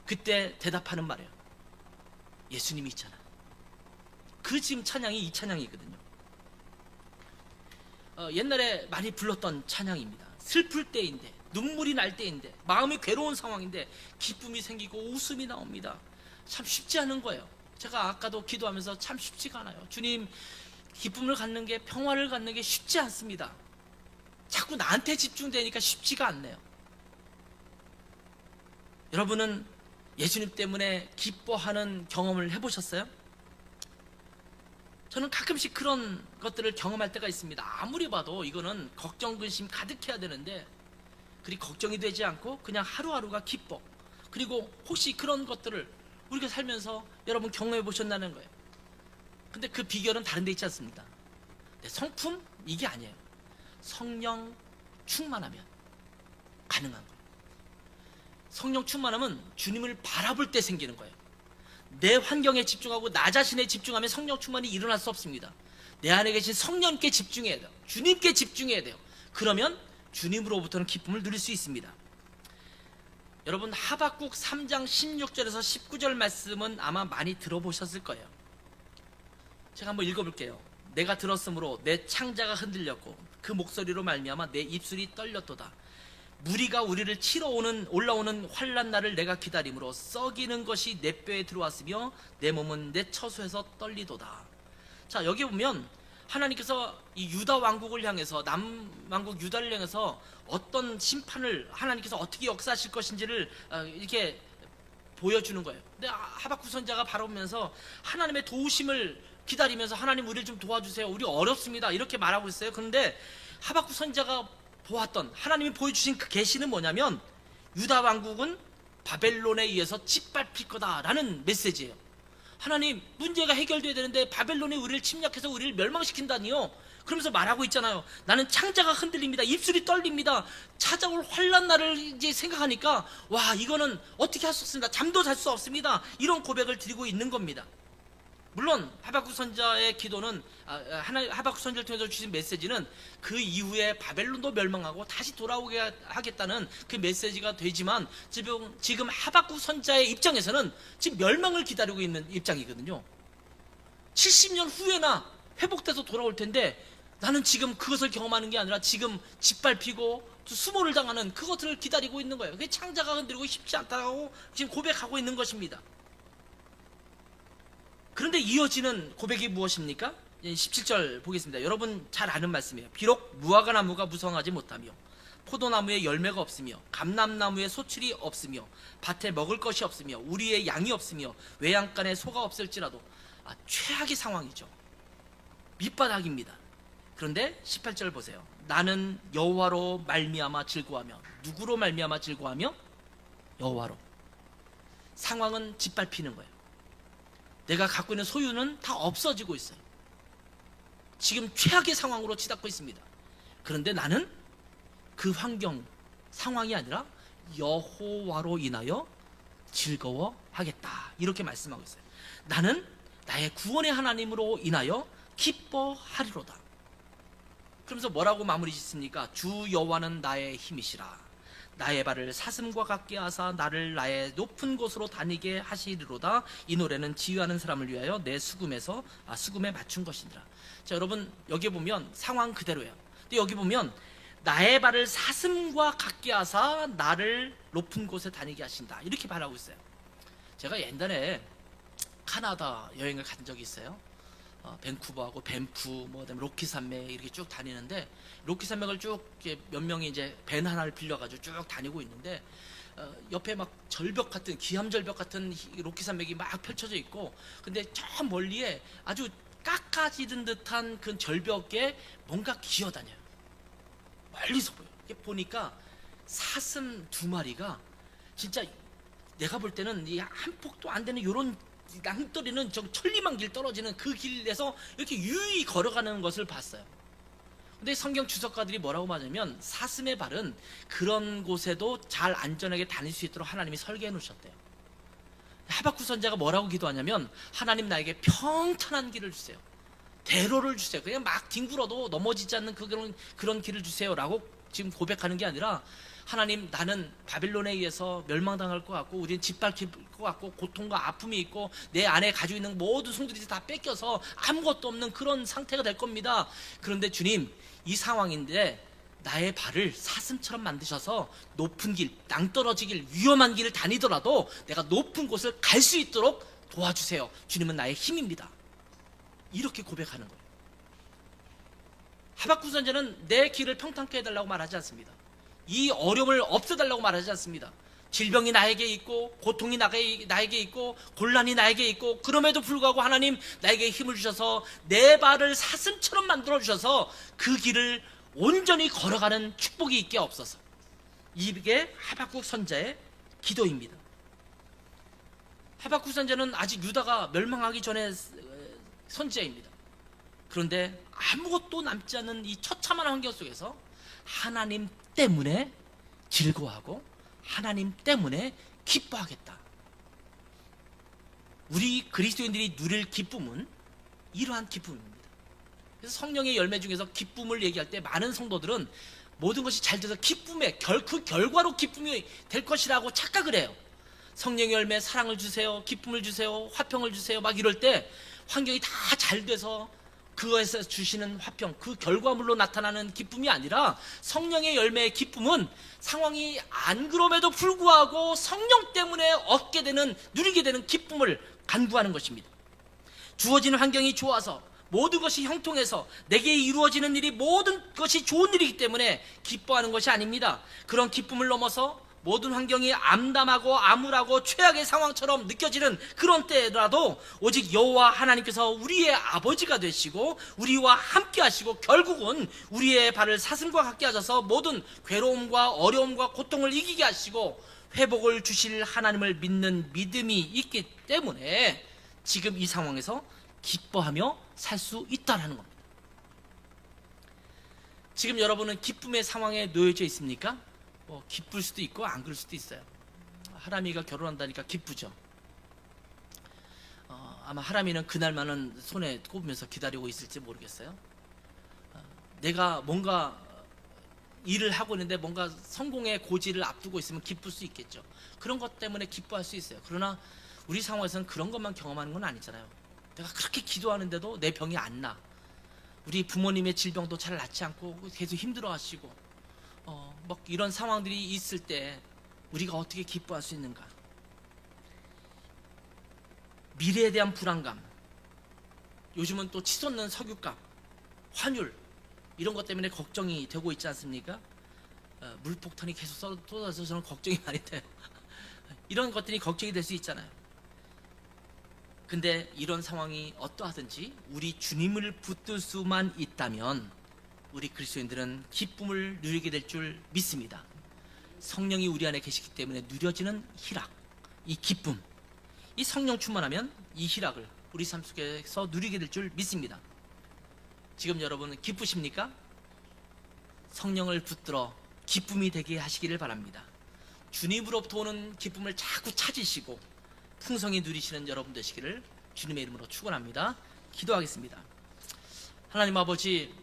Speaker 1: 그때 대답하는 말이에요. 예수님이 있잖아. 그 지금 찬양이 이 찬양이거든요. 옛날에 많이 불렀던 찬양입니다. 슬플 때인데, 눈물이 날 때인데, 마음이 괴로운 상황인데 기쁨이 생기고 웃음이 나옵니다. 참 쉽지 않은 거예요. 제가 아까도 기도하면서 참 쉽지가 않아요. 주님, 기쁨을 갖는 게, 평화를 갖는 게 쉽지 않습니다. 자꾸 나한테 집중되니까 쉽지가 않네요. 여러분은 예수님 때문에 기뻐하는 경험을 해보셨어요? 저는 가끔씩 그런 것들을 경험할 때가 있습니다. 아무리 봐도 이거는 걱정, 근심 가득해야 되는데 그리 걱정이 되지 않고 그냥 하루하루가 기뻐. 그리고 혹시 그런 것들을 우리가 살면서 여러분 경험해 보셨다는 거예요. 근데 그 비결은 다른 데 있지 않습니까? 성품? 이게 아니에요. 성령 충만하면 가능한 거예요. 성령 충만하면 주님을 바라볼 때 생기는 거예요. 내 환경에 집중하고 나 자신에 집중하면 성령 충만이 일어날 수 없습니다. 내 안에 계신 성령께 집중해야 돼요. 주님께 집중해야 돼요. 그러면 주님으로부터는 기쁨을 누릴 수 있습니다. 여러분, 하박국 3장 16절에서 19절 말씀은 아마 많이 들어보셨을 거예요. 제가 한번 읽어볼게요. 내가 들었으므로 내 창자가 흔들렸고 그 목소리로 말미암아 내 입술이 떨렸도다. 무리가 우리를 치러 올라오는 환난 날을 내가 기다림으로 썩이는 것이 내 뼈에 들어왔으며 내 몸은 내 처소에서 떨리도다. 자, 여기 보면 하나님께서 이 유다 왕국을 향해서, 남왕국 유다를 향해서 어떤 심판을 하나님께서 어떻게 역사하실 것인지를 이렇게 보여주는 거예요. 근데 하박국 선지자가 바라보면서 하나님의 도우심을 기다리면서, 하나님 우리를 좀 도와주세요, 우리 어렵습니다, 이렇게 말하고 있어요. 그런데 하박국 선지자가 보았던, 하나님이 보여주신 그 계시는 뭐냐면 유다 왕국은 바벨론에 의해서 짓밟힐 거다라는 메시지예요. 하나님, 문제가 해결돼야 되는데 바벨론이 우리를 침략해서 우리를 멸망시킨다니요. 그러면서 말하고 있잖아요. 나는 창자가 흔들립니다. 입술이 떨립니다. 찾아올 환난 날을 이제 생각하니까 와, 이거는 어떻게 할 수 없습니다. 잠도 잘 수 없습니다. 이런 고백을 드리고 있는 겁니다. 물론 하박국 선지자의 기도는, 하박국 선지자를 통해서 주신 메시지는 그 이후에 바벨론도 멸망하고 다시 돌아오게 하겠다는 그 메시지가 되지만, 지금 하박국 선지자의 입장에서는 지금 멸망을 기다리고 있는 입장이거든요. 70년 후에나 회복돼서 돌아올 텐데 나는 지금 그것을 경험하는 게 아니라 지금 짓밟히고 수모를 당하는 그것들을 기다리고 있는 거예요. 그게 창자가 흔들리고 쉽지 않다고 지금 고백하고 있는 것입니다. 그런데 이어지는 고백이 무엇입니까? 17절 보겠습니다. 여러분 잘 아는 말씀이에요. 비록 무화과 나무가 무성하지 못하며 포도나무에 열매가 없으며 감람나무에 소출이 없으며 밭에 먹을 것이 없으며 우리의 양이 없으며 외양간에 소가 없을지라도, 최악의 상황이죠. 밑바닥입니다. 그런데 18절 보세요. 나는 여호와로 말미암아 즐거워하며. 누구로 말미암아 즐거워하며? 여호와로. 상황은 짓밟히는 거예요. 내가 갖고 있는 소유는 다 없어지고 있어요. 지금 최악의 상황으로 치닫고 있습니다. 그런데 나는 그 환경, 상황이 아니라 여호와로 인하여 즐거워하겠다, 이렇게 말씀하고 있어요. 나는 나의 구원의 하나님으로 인하여 기뻐하리로다. 그러면서 뭐라고 마무리 짓습니까? 주 여호와는 나의 힘이시라. 나의 발을 사슴과 같게 하사 나를 나의 높은 곳으로 다니게 하시리로다. 이 노래는 지휘하는 사람을 위하여 내 수금에 맞춘 것이니라. 자, 여러분 여기 보면 상황 그대로예요. 근데 여기 보면 나의 발을 사슴과 같게 하사 나를 높은 곳에 다니게 하신다, 이렇게 말하고 있어요. 제가 옛날에 카나다 여행을 간 적이 있어요. 밴쿠버하고 밴프, 그다음에 로키 산맥 이렇게 쭉 다니는데, 로키 산맥을 쭉 몇 명이 이제 밴 하나를 빌려가지고 쭉 다니고 있는데, 옆에 막 절벽 같은, 기암절벽 같은 로키 산맥이 막 펼쳐져 있고, 근데 저 멀리에 아주 깎아지른 듯한 그 절벽에 뭔가 기어다녀요. 멀리서 보여. 이렇게 보니까 사슴 2마리가 진짜 내가 볼 때는 이 한 폭도 안 되는 요런 낭떠리는 저 천리만 길 떨어지는 그 길에서 이렇게 유유히 걸어가는 것을 봤어요. 근데 성경 주석가들이 뭐라고 말하냐면 사슴의 발은 그런 곳에도 잘 안전하게 다닐 수 있도록 하나님이 설계해 놓으셨대요. 하박국 선지자가 뭐라고 기도하냐면 하나님 나에게 평탄한 길을 주세요. 대로를 주세요. 그냥 막 뒹굴어도 넘어지지 않는 그런 길을 주세요 라고 지금 고백하는 게 아니라 하나님, 나는 바빌론에 의해서 멸망당할 것 같고 우리는 짓밟힐 것 같고 고통과 아픔이 있고 내 안에 가지고 있는 모든 송두리째 다 뺏겨서 아무것도 없는 그런 상태가 될 겁니다. 그런데 주님, 이 상황인데 나의 발을 사슴처럼 만드셔서 높은 길, 낭떠러지 길, 위험한 길을 다니더라도 내가 높은 곳을 갈 수 있도록 도와주세요. 주님은 나의 힘입니다. 이렇게 고백하는 거예요. 하박국 선지자는 내 길을 평탄케 해달라고 말하지 않습니다. 이 어려움을 없애달라고 말하지 않습니다. 질병이 나에게 있고 고통이 나에게 있고 곤란이 나에게 있고 그럼에도 불구하고 하나님 나에게 힘을 주셔서 내 발을 사슴처럼 만들어 주셔서 그 길을 온전히 걸어가는 축복이 있게 없어서. 이게 하박국 선지자의 기도입니다. 하박국 선지자는 아직 유다가 멸망하기 전에 선지자입니다. 그런데 아무것도 남지 않는 이 처참한 환경 속에서 하나님 때문에 즐거워하고 하나님 때문에 기뻐하겠다. 우리 그리스도인들이 누릴 기쁨은 이러한 기쁨입니다. 그래서 성령의 열매 중에서 기쁨을 얘기할 때 많은 성도들은 모든 것이 잘 돼서 기쁨의 그 결과로 기쁨이 될 것이라고 착각을 해요. 성령의 열매, 사랑을 주세요, 기쁨을 주세요, 화평을 주세요 막 이럴 때 환경이 다 잘 돼서 그것에서 주시는 화평, 그 결과물로 나타나는 기쁨이 아니라 성령의 열매의 기쁨은 상황이 안 그럼에도 불구하고 성령 때문에 얻게 되는, 누리게 되는 기쁨을 간구하는 것입니다. 주어지는 환경이 좋아서 모든 것이 형통해서 내게 이루어지는 일이 모든 것이 좋은 일이기 때문에 기뻐하는 것이 아닙니다. 그런 기쁨을 넘어서 모든 환경이 암담하고 암울하고 최악의 상황처럼 느껴지는 그런 때라도 오직 여호와 하나님께서 우리의 아버지가 되시고 우리와 함께 하시고 결국은 우리의 발을 사슴과 같게 하셔서 모든 괴로움과 어려움과 고통을 이기게 하시고 회복을 주실 하나님을 믿는 믿음이 있기 때문에 지금 이 상황에서 기뻐하며 살 수 있다는 겁니다. 지금 여러분은 기쁨의 상황에 놓여져 있습니까? 기쁠 수도 있고 안 그럴 수도 있어요. 하람이가 결혼한다니까 기쁘죠. 아마 하람이는 그날만은 손에 꼽으면서 기다리고 있을지 모르겠어요. 내가 뭔가 일을 하고 있는데 뭔가 성공의 고지를 앞두고 있으면 기쁠 수 있겠죠. 그런 것 때문에 기뻐할 수 있어요. 그러나 우리 상황에서는 그런 것만 경험하는 건 아니잖아요. 내가 그렇게 기도하는데도 내 병이 안 나. 우리 부모님의 질병도 잘 낫지 않고 계속 힘들어하시고 막 이런 상황들이 있을 때 우리가 어떻게 기뻐할 수 있는가? 미래에 대한 불안감, 요즘은 또 치솟는 석유값, 환율 이런 것 때문에 걱정이 되고 있지 않습니까? 물폭탄이 계속 쏟아져서 저는 걱정이 많이 돼요. 이런 것들이 걱정이 될 수 있잖아요. 근데 이런 상황이 어떠하든지 우리 주님을 붙들 수만 있다면 우리 그리스도인들은 기쁨을 누리게 될 줄 믿습니다. 성령이 우리 안에 계시기 때문에 누려지는 희락, 이 기쁨, 이 성령 충만하면 이 희락을 우리 삶 속에서 누리게 될 줄 믿습니다. 지금 여러분은 기쁘십니까? 성령을 붙들어 기쁨이 되게 하시기를 바랍니다. 주님으로부터 오는 기쁨을 자꾸 찾으시고 풍성히 누리시는 여러분 되시기를 주님의 이름으로 축원합니다. 기도하겠습니다. 하나님 아버지,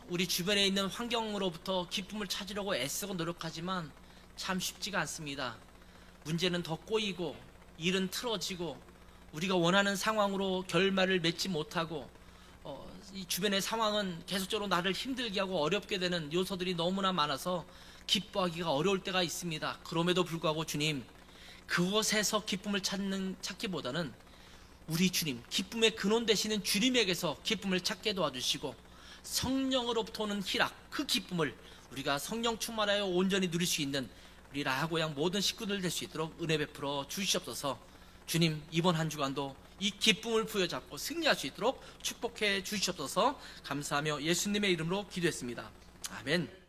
Speaker 1: 우리 주변에 있는 환경으로부터 기쁨을 찾으려고 애쓰고 노력하지만 참 쉽지가 않습니다. 문제는 더 꼬이고 일은 틀어지고 우리가 원하는 상황으로 결말을 맺지 못하고 이 주변의 상황은 계속적으로 나를 힘들게 하고 어렵게 되는 요소들이 너무나 많아서 기뻐하기가 어려울 때가 있습니다. 그럼에도 불구하고 주님, 그곳에서 기쁨을 찾기보다는 우리 주님, 기쁨의 근원 되시는 주님에게서 기쁨을 찾게 도와주시고 성령으로부터 오는 희락, 그 기쁨을 우리가 성령 충만하여 온전히 누릴 수 있는 우리 라하고양 모든 식구들 될 수 있도록 은혜 베풀어 주시옵소서. 주님, 이번 한 주간도 이 기쁨을 부여잡고 승리할 수 있도록 축복해 주시옵소서. 감사하며 예수님의 이름으로 기도했습니다. 아멘.